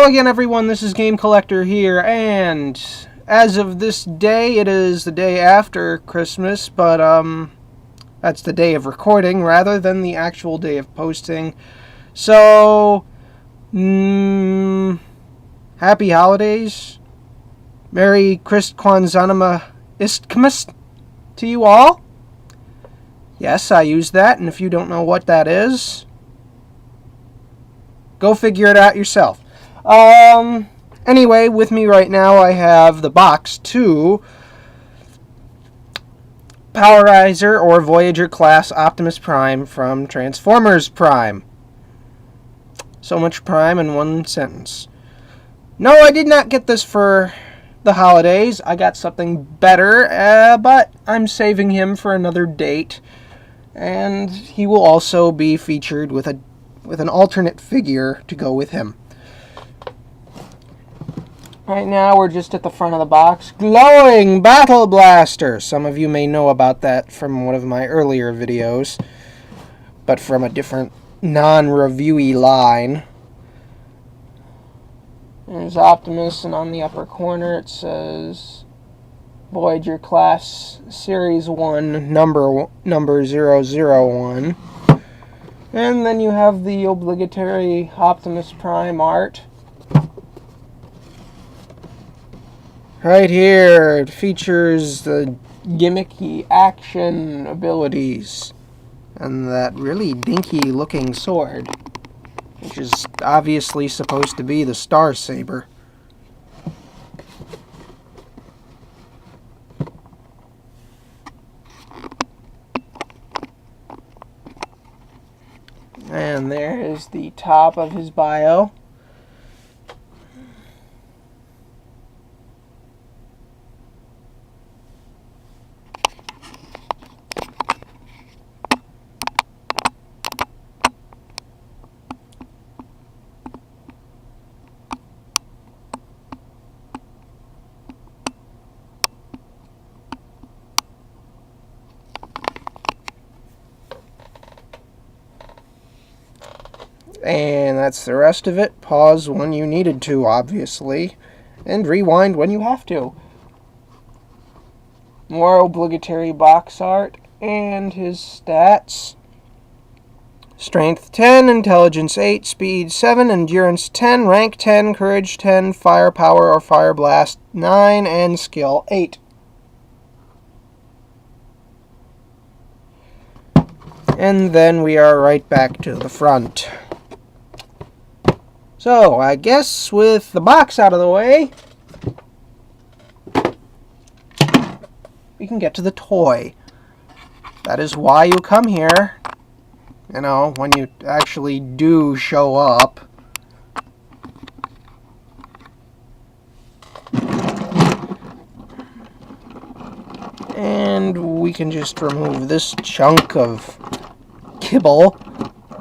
again, everyone, this is Game Collector here, and as of this day, it is the day after Christmas, but, that's the day of recording rather than the actual day of posting. So, happy holidays. Merry Christkwanzanima Istmas to you all. Yes, I use that, and if you don't know what that is, go figure it out yourself. Anyway, with me right now I have the box 2 Powerizer or Voyager class Optimus Prime from Transformers Prime. So much Prime in one sentence. No, I did not get this for the holidays. I got something better, but I'm saving him for another date. And he will also be featured with an alternate figure to go with him. Right now we're just at the front of the box. Glowing Battle Blaster! Some of you may know about that from one of my earlier videos, but from a different non-reviewy line. There's Optimus, and on the upper corner it says Voyager Class Series 1, number 001. And then you have the obligatory Optimus Prime art. Right here, it features the gimmicky action abilities and that really dinky looking sword, which is obviously supposed to be the Star Saber. And there is the top of his bio. And that's the rest of it. Pause when you needed to, obviously, and rewind when you have to. More obligatory box art and his stats. Strength 10, Intelligence 8, Speed 7, Endurance 10, Rank 10, Courage 10, Firepower or Fire Blast 9, and Skill 8. And then we are right back to the front. So, I guess with the box out of the way, we can get to the toy. That is why you come here, you know, when you actually do show up. And we can just remove this chunk of kibble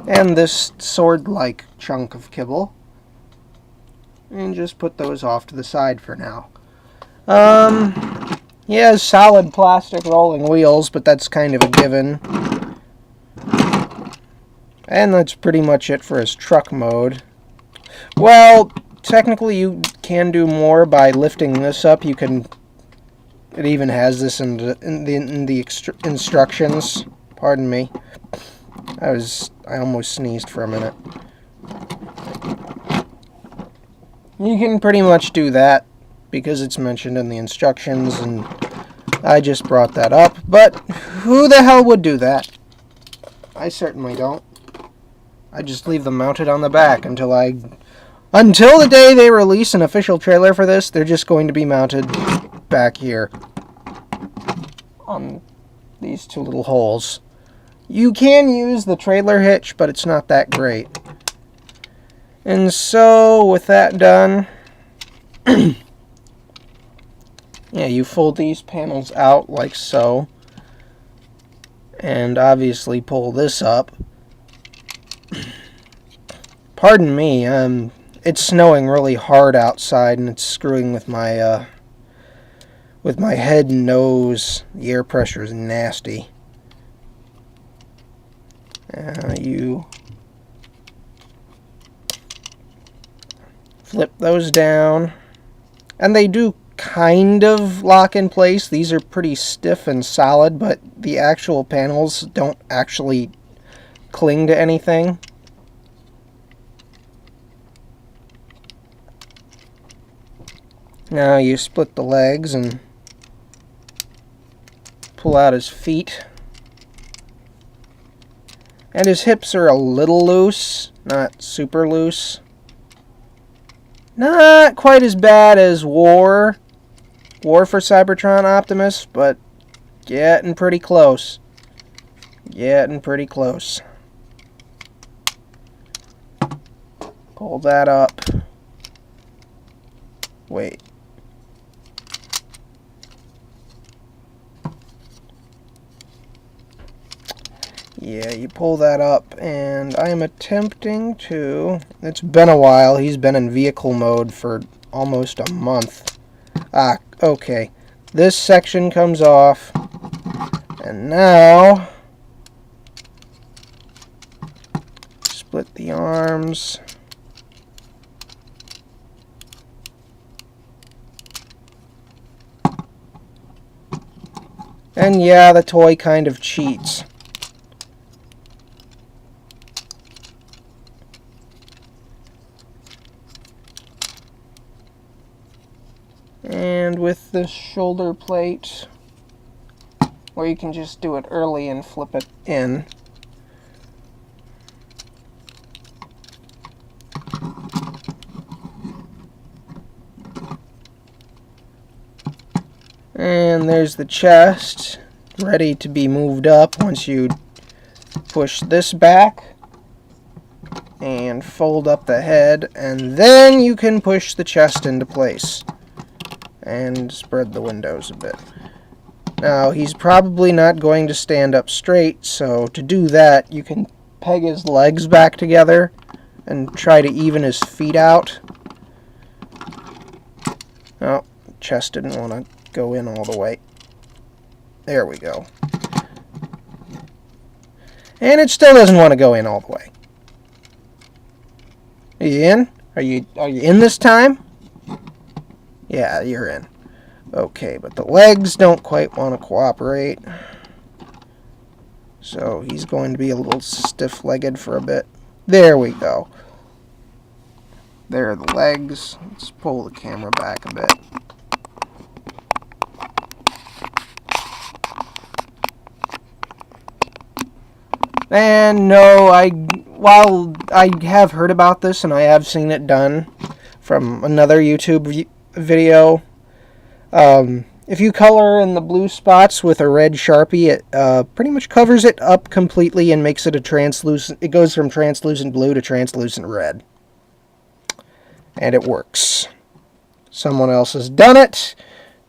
and this sword-like chunk of kibble. And just put those off to the side for now. He has solid plastic rolling wheels, but that's kind of a given. And that's pretty much it for his truck mode. Well, technically you can do more by lifting this up. You can... It even has this in the instructions. Pardon me. I almost sneezed for a minute. You can pretty much do that because it's mentioned in the instructions, and I just brought that up. But who the hell would do that? I certainly don't. I just leave them mounted on the back until the day they release an official trailer for this. They're just going to be mounted back here on these two little holes. You can use the trailer hitch, but it's not that great. And so, with that done, yeah, you fold these panels out like so, and obviously pull this up. Pardon me, it's snowing really hard outside, and it's screwing with my head and nose. The air pressure is nasty. You Flip those down. And they do kind of lock in place. These are pretty stiff and solid, but the actual panels don't actually cling to anything. Now you split the legs and pull out his feet. And his hips are a little loose, not super loose. Not quite as bad as War for Cybertron Optimus, but getting pretty close. Getting pretty close. Pull that up. Wait. Yeah, you pull that up, and I am attempting to... It's been a while. He's been in vehicle mode for almost a month. Ah, okay. This section comes off, and now... Split the arms. And yeah, the toy kind of cheats. And with this shoulder plate, or you can just do it early and flip it in. And there's the chest, ready to be moved up once you push this back and fold up the head, and then you can push the chest into place and spread the windows a bit. Now, he's probably not going to stand up straight, so to do that, you can peg his legs back together and try to even his feet out. Oh, chest didn't want to go in all the way. There we go. And it still doesn't want to go in all the way. Are you in? Are you in this time? Yeah, you're in. Okay, but the legs don't quite want to cooperate. So he's going to be a little stiff-legged for a bit. There we go. There are the legs. Let's pull the camera back a bit. And no, while I have heard about this and I have seen it done from another YouTube video, if you color in the blue spots with a red Sharpie, it pretty much covers it up completely and makes it a translucent. It goes from translucent blue to translucent red. And it works. Someone else has done it,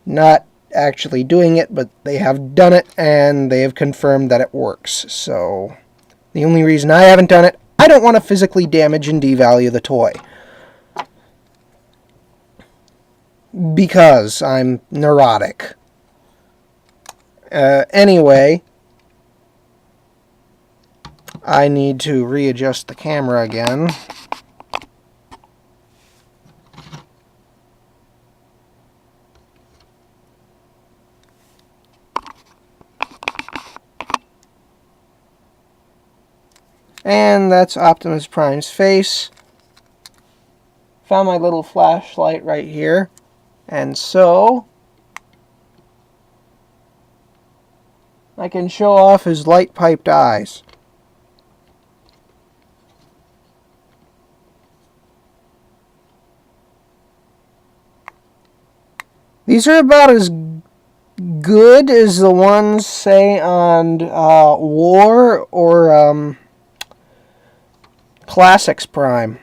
not actually doing it, but they have done it and they have confirmed that it works. So the only reason I haven't done it, I don't want to physically damage and devalue the toy. Because I'm neurotic. Anyway, I need to readjust the camera again. And that's Optimus Prime's face. Found my little flashlight right here. And so I can show off his light-piped eyes. These are about as good as the ones, say, on War or Classics Prime.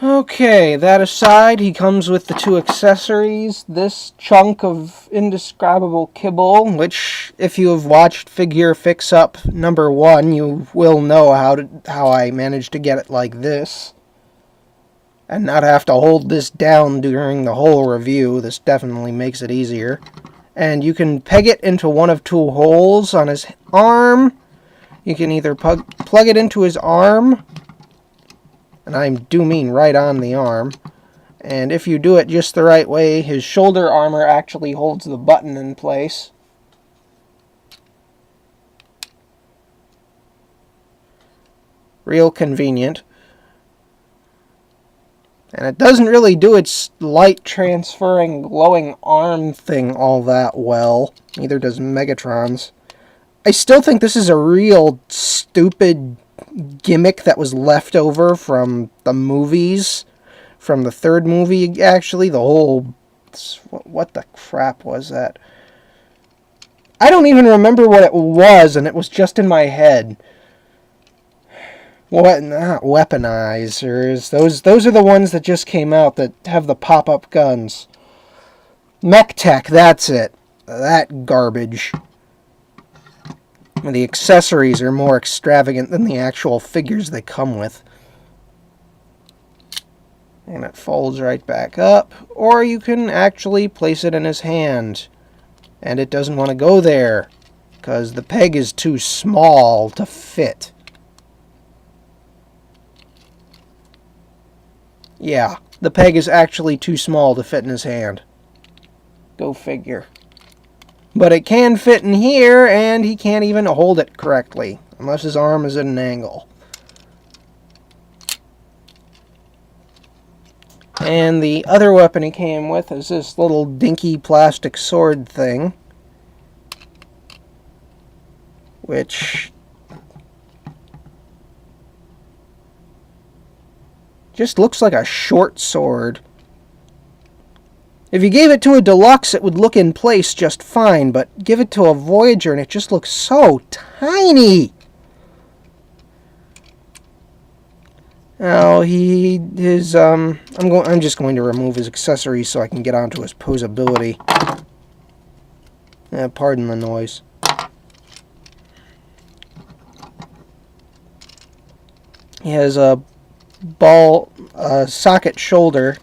Okay, that aside, he comes with the two accessories. This chunk of indescribable kibble, which, if you have watched Figure Fix Up #1, you will know how I managed to get it like this. and not have to hold this down during the whole review. This definitely makes it easier. And you can peg it into one of two holes on his arm. You can either plug it into his arm, and I do mean right on the arm, and if you do it just the right way, his shoulder armor actually holds the button in place. Real convenient. And it doesn't really do its light transferring glowing arm thing all that well. Neither does Megatron's. I still think this is a real stupid gimmick that was left over from the movies. From the third movie, actually. The whole... What the crap was that? I don't even remember what it was, and it was just in my head. What? Not weaponizers. Those are the ones that just came out that have the pop-up guns. Mech Tech, that's it. That garbage. The accessories are more extravagant than the actual figures they come with. And it folds right back up. Or you can actually place it in his hand. And it doesn't want to go there, because the peg is too small to fit. Yeah, the peg is actually too small to fit in his hand. Go figure. But it can fit in here, and he can't even hold it correctly, unless his arm is at an angle. And the other weapon he came with is this little dinky plastic sword thing, which just looks like a short sword. If you gave it to a deluxe, it would look in place just fine, but give it to a Voyager and it just looks so tiny. Now I'm just going to remove his accessories so I can get onto his posability. Pardon the noise. He has a socket shoulder.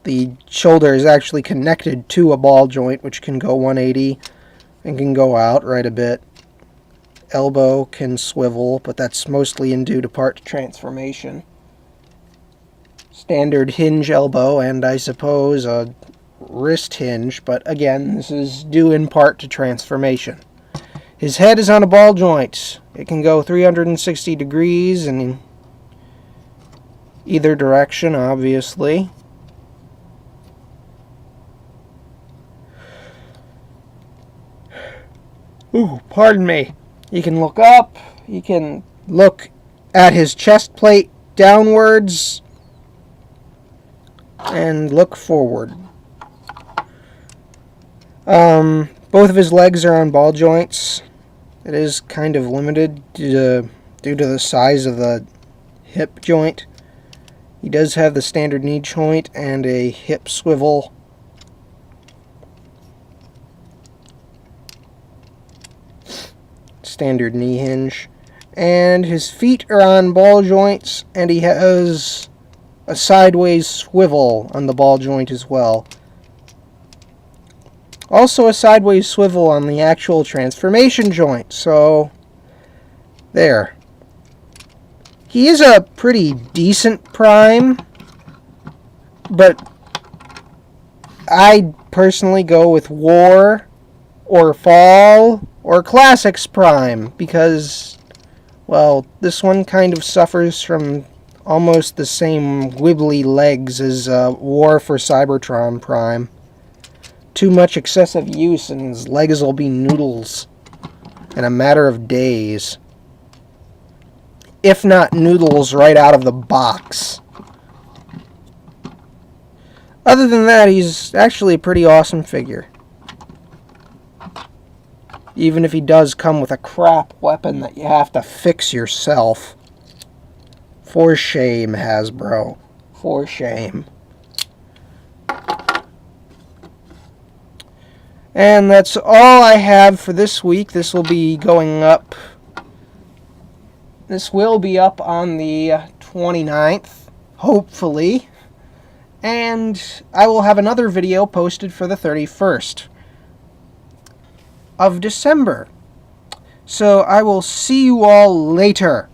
The shoulder is actually connected to a ball joint, which can go 180 and can go out right a bit. Elbow can swivel, but that's mostly in due to part transformation. Standard hinge elbow, and I suppose a wrist hinge, but again, this is due in part to transformation. His head is on a ball joint. It can go 360 degrees in either direction, obviously. Ooh, pardon me. You can look up. You can look at his chest plate downwards and look forward. Both of his legs are on ball joints. It is kind of limited due to the size of the hip joint. He does have the standard knee joint and a hip swivel. Standard knee hinge. And his feet are on ball joints, and he has a sideways swivel on the ball joint as well. Also a sideways swivel on the actual transformation joint, so there. He is a pretty decent Prime, but I'd personally go with War or Fall or Classics Prime because, well, this one kind of suffers from almost the same wibbly legs as War for Cybertron Prime. Too much excessive use and his legs will be noodles in a matter of days. If not noodles right out of the box. Other than that, he's actually a pretty awesome figure. Even if he does come with a crap weapon that you have to fix yourself. For shame, Hasbro. For shame. And that's all I have for this week. This will be going up. This will be up on the 29th, hopefully. And I will have another video posted for the 31st of December. So I will see you all later.